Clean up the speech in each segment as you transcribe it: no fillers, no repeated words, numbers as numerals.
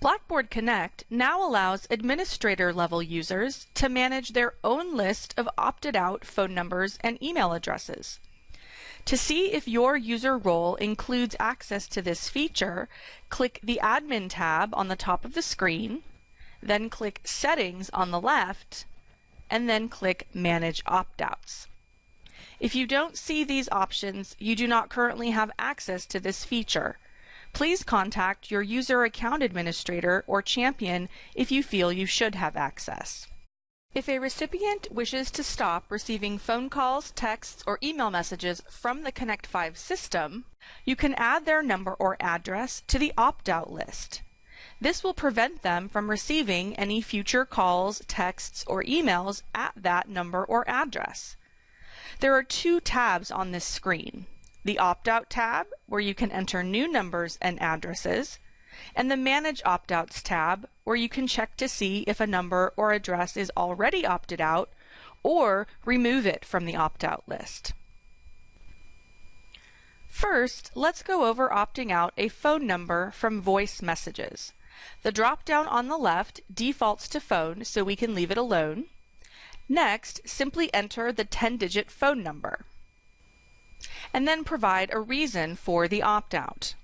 Blackboard Connect now allows administrator-level users to manage their own list of opted-out phone numbers and email addresses. To see if your user role includes access to this feature, click the Admin tab on the top of the screen, then click Settings on the left, and then click Manage Opt-outs. If you don't see these options, you do not currently have access to this feature. Please contact your user account administrator or champion if you feel you should have access. If a recipient wishes to stop receiving phone calls, texts, or email messages from the Connect 5 system, you can add their number or address to the opt-out list. This will prevent them from receiving any future calls, texts, or emails at that number or address. There are two tabs on this screen: the Opt-out tab, where you can enter new numbers and addresses, and the Manage Opt-outs tab, where you can check to see if a number or address is already opted out or remove it from the opt-out list. First, let's go over opting out a phone number from voice messages. The drop-down on the left defaults to phone, so we can leave it alone. Next, simply enter the 10-digit phone number, and then provide a reason for the opt-out.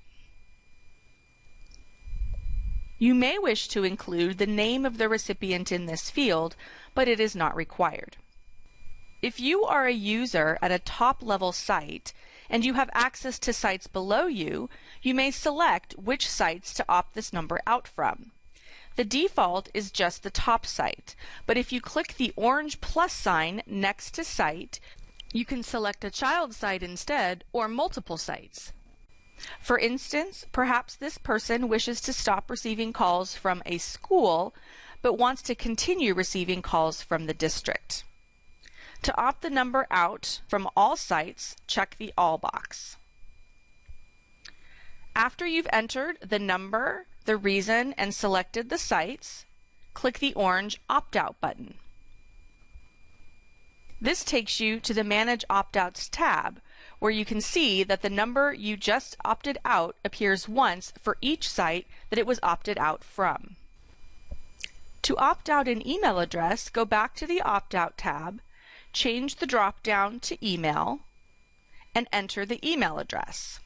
You may wish to include the name of the recipient in this field, but it is not required. If you are a user at a top-level site and you have access to sites below you, you may select which sites to opt this number out from. The default is just the top site, but if you click the orange plus sign next to site, you can select a child site instead, or multiple sites. For instance, perhaps this person wishes to stop receiving calls from a school, but wants to continue receiving calls from the district. To opt the number out from all sites, check the All box. After you've entered the number, the reason, and selected the sites, click the orange Opt-out button. This takes you to the Manage Opt-outs tab, where you can see that the number you just opted out appears once for each site that it was opted out from. To opt out an email address, go back to the Opt-out tab, change the drop-down to Email, and enter the email address.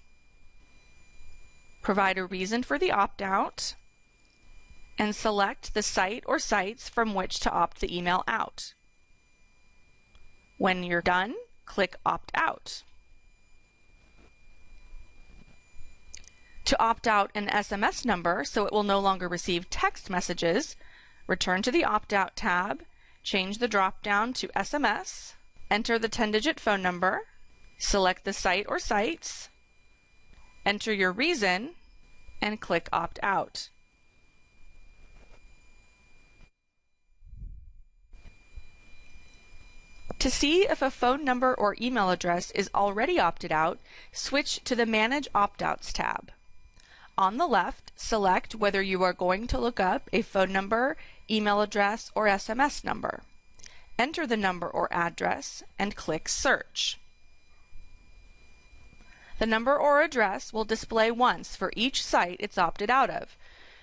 Provide a reason for the opt-out, and select the site or sites from which to opt the email out. When you're done, click Opt Out. To opt out an SMS number so it will no longer receive text messages, return to the Opt-out tab, change the drop-down to SMS, enter the 10-digit phone number, select the site or sites, enter your reason, and click Opt Out. To see if a phone number or email address is already opted out, switch to the Manage Opt-outs tab. On the left, select whether you are going to look up a phone number, email address, or SMS number. Enter the number or address and click Search. The number or address will display once for each site it's opted out of.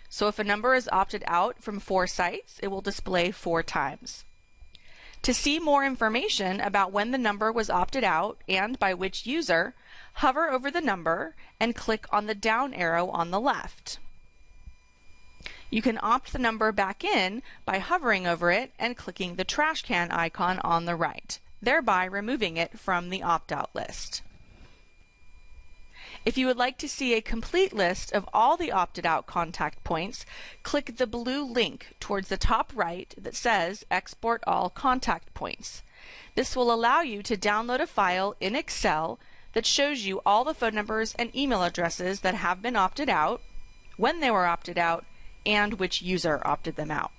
So if a number is opted out from 4 sites, it will display 4 times. To see more information about when the number was opted out and by which user, hover over the number and click on the down arrow on the left. You can opt the number back in by hovering over it and clicking the trash can icon on the right, thereby removing it from the opt-out list. If you would like to see a complete list of all the opted-out contact points, click the blue link towards the top right that says Export All Contact Points. This will allow you to download a file in Excel that shows you all the phone numbers and email addresses that have been opted out, when they were opted out, and which user opted them out.